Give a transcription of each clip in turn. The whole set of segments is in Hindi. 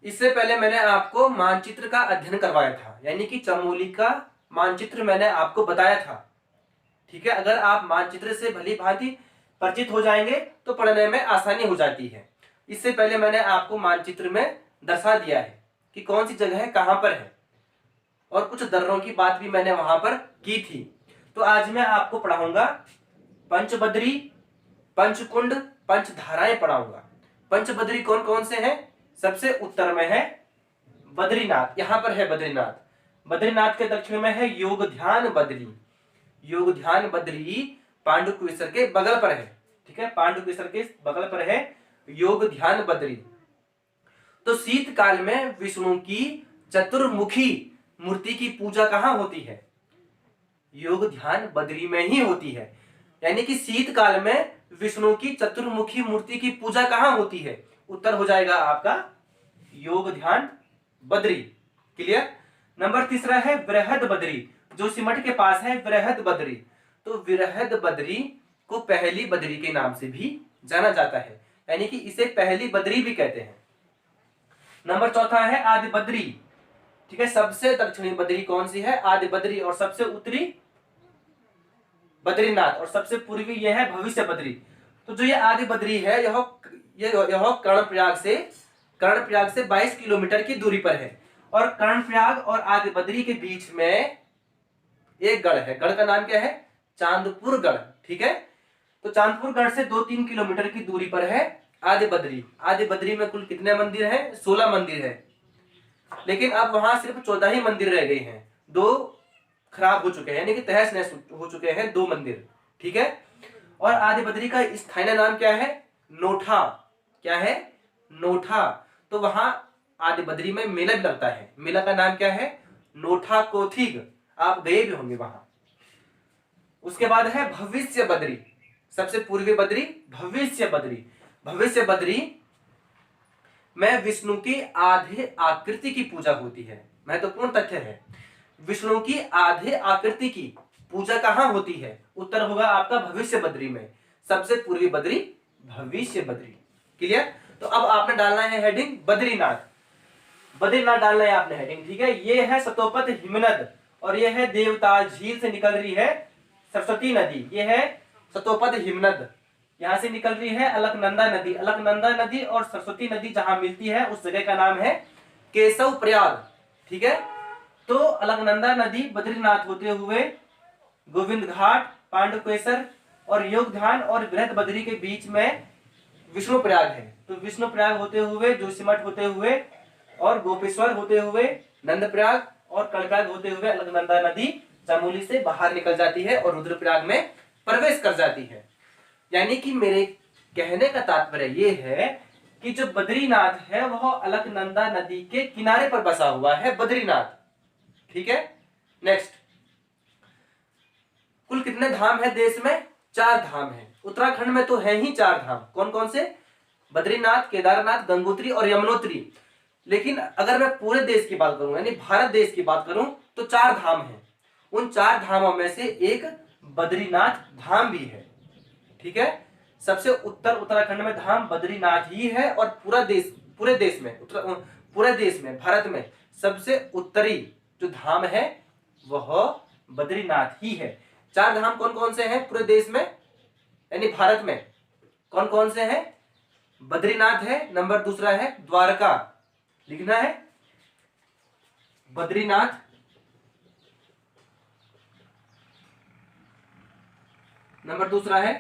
इससे पहले मैंने आपको मानचित्र का अध्ययन करवाया था, यानी कि चमोली का मानचित्र मैंने आपको बताया था। ठीक है, अगर आप मानचित्र से भली भांति परिचित हो जाएंगे तो पढ़ने में आसानी हो जाती है। इससे पहले मैंने आपको मानचित्र में दर्शा दिया है कि कौन सी जगह कहां पर है, और कुछ दर्रों की बात भी मैंने वहां पर की थी। तो आज मैं आपको पढ़ाऊंगा पंचबद्री, पंचकुंड, पंचधाराएं पढ़ाऊंगा। पंचबद्री कौन कौन से हैं? सबसे उत्तर में है बद्रीनाथ, यहां पर है बद्रीनाथ। बद्रीनाथ के दक्षिण में है योग ध्यान बद्री। योग ध्यान बद्री पांडुकेश्वर के बगल पर है। ठीक है, पांडुकेश्वर के बगल पर है योग ध्यान बद्री। तो शीतकाल में विष्णु की चतुर्मुखी मूर्ति की पूजा कहां होती है? योग ध्यान बद्री में ही होती है। यानी कि शीतकाल में विष्णु की चतुर्मुखी मूर्ति की पूजा कहां होती है? उत्तर हो जाएगा आपका योग ध्यान बद्री। क्लियर। नंबर तीसरा है वृहद बद्री, जो सिमट के पास है वृहद बद्री। तो वृहद बद्री को पहली बद्री के नाम से भी जाना जाता है, यानी कि इसे पहली बद्री भी कहते हैं। नंबर चौथा है आदि बद्री। ठीक है, सबसे दक्षिणी बद्री कौन सी है? आदि बद्री। और सबसे उत्तरी बद्रीनाथ, और सबसे पूर्वी यह है भविष्य बद्री। तो जो ये आदि बद्री है यह कर्णप्रयाग से 22 किलोमीटर की दूरी पर है। और कर्णप्रयाग और आदि बद्री के बीच में एक गढ़ है। गढ़ का नाम क्या है? चांदपुर गढ़। ठीक है, तो चांदपुर गढ़ से 2-3 किलोमीटर की दूरी पर है आदि बद्री। आदि बद्री में कुल कितने मंदिर हैं? 16 मंदिर है, लेकिन अब वहां सिर्फ 14 ही मंदिर रह गए हैं। 2 खराब हो चुके हैं, यानी कि तहस नहस हो चुके हैं 2 मंदिर। ठीक है, और आदि बद्री का स्थानीय नाम क्या है? नोठा। क्या है? नोठा। तो वहां आदि बद्री में मेला भी लगता है। मेला का नाम क्या है? नोठा कोथिग। आप गए भी होंगे वहां। उसके बाद है भविष्य बद्री, सबसे पूर्वी बद्री भविष्य बद्री। भविष्य बद्री में विष्णु की आधे आकृति की पूजा होती है। महत्वपूर्ण तथ्य है, विष्णु की आधे आकृति की पूजा कहां होती है? उत्तर होगा आपका भविष्य बद्री में। सबसे पूर्वी बद्री भविष्य बद्री। क्लियर। तो अब आपने डालना है हेडिंग बद्रीनाथ। बद्रीनाथ डालना है आपने हेडिंग। ठीक है, ये है सतोपत हिमनद, और ये है देवताल झील से निकल रही है सरस्वती नदी। ये है सतोपत हिमनद, यहां से निकल रही है अलकनंदा नदी। अलकनंदा नदी और सरस्वती नदी जहां मिलती है उस जगह का नाम है केशव प्रयाग। ठीक है, तो अलकनंदा नदी बद्रीनाथ होते हुए गोविंद घाट, पांडुकेश्वर और योग ध्यान और वृहद बद्री के बीच में विष्णु प्रयाग है। तो विष्णु प्रयाग होते हुए, जोशीमठ होते हुए और गोपेश्वर होते हुए नंदप्रयाग और कर्णप्रयाग होते हुए अलकनंदा नदी चमोली से बाहर निकल जाती है और रुद्रप्रयाग में प्रवेश कर जाती है। यानी कि मेरे कहने का तात्पर्य यह है कि जो बद्रीनाथ है वह अलकनंदा नदी के किनारे पर बसा हुआ है बद्रीनाथ। ठीक है, नेक्स्ट। कुल कितने धाम है देश में? 4 धाम है। उत्तराखंड में तो है ही 4 धाम। कौन कौन से? बद्रीनाथ, केदारनाथ, गंगोत्री और यमुनोत्री। लेकिन अगर मैं पूरे देश की बात करूं, यानी भारत देश की बात करूं, तो 4 धाम है। उन 4 धामों में से एक बद्रीनाथ धाम भी है। ठीक है, सबसे उत्तराखंड में धाम बद्रीनाथ ही है, और पूरे देश में भारत में सबसे उत्तरी जो धाम है वह बद्रीनाथ ही है। 4 धाम कौन कौन से हैं पूरे देश में, यानी भारत में? कौन कौन से हैं? बद्रीनाथ है, नंबर दूसरा है द्वारका, लिखना है बद्रीनाथ, नंबर दूसरा है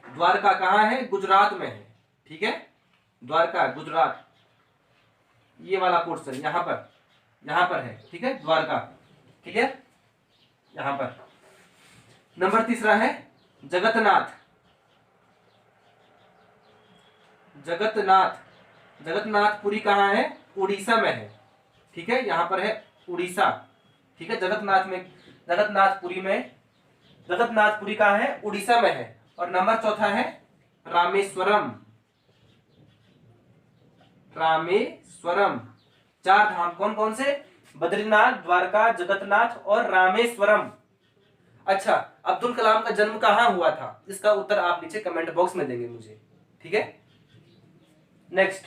द्वारका। कहां है? गुजरात में है। ठीक है, द्वारका गुजरात, ये वाला पोर्शन यहां पर है। ठीक है, द्वारका। क्लियर, यहां पर। नंबर तीसरा है जगन्नाथ। जगन्नाथपुरी कहां है? उड़ीसा में है। ठीक है, यहां पर है उड़ीसा। ठीक है, जगन्नाथपुरी कहां है? उड़ीसा में है। और नंबर चौथा है रामेश्वरम। 4 धाम कौन कौन से? बद्रीनाथ, द्वारका, जगन्नाथ और रामेश्वरम। अच्छा, अब्दुल कलाम का जन्म कहां हुआ था? इसका उत्तर आप नीचे कमेंट बॉक्स में देंगे मुझे। ठीक है, नेक्स्ट।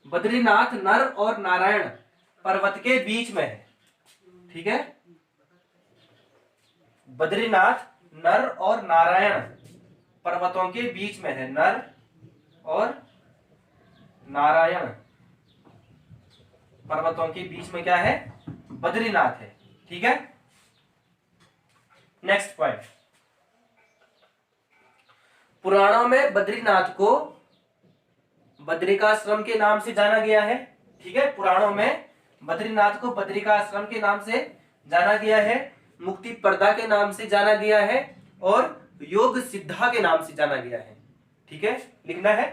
बद्रीनाथ नर और नारायण पर्वत के बीच में है। ठीक है, बद्रीनाथ नर और नारायण पर्वतों के बीच में है। नर और नारायण पर्वतों के बीच में क्या है? बद्रीनाथ है। ठीक है, नेक्स्ट पॉइंट, पुराणों में बद्रीनाथ को बद्रिकाश्रम के नाम से जाना गया है। ठीक है, पुराणों में बद्रीनाथ को बद्रिकाश्रम के नाम से जाना गया है, मुक्ति पर्दा के नाम से जाना गया है और योग सिद्धा के नाम से जाना गया है। ठीक है, लिखना है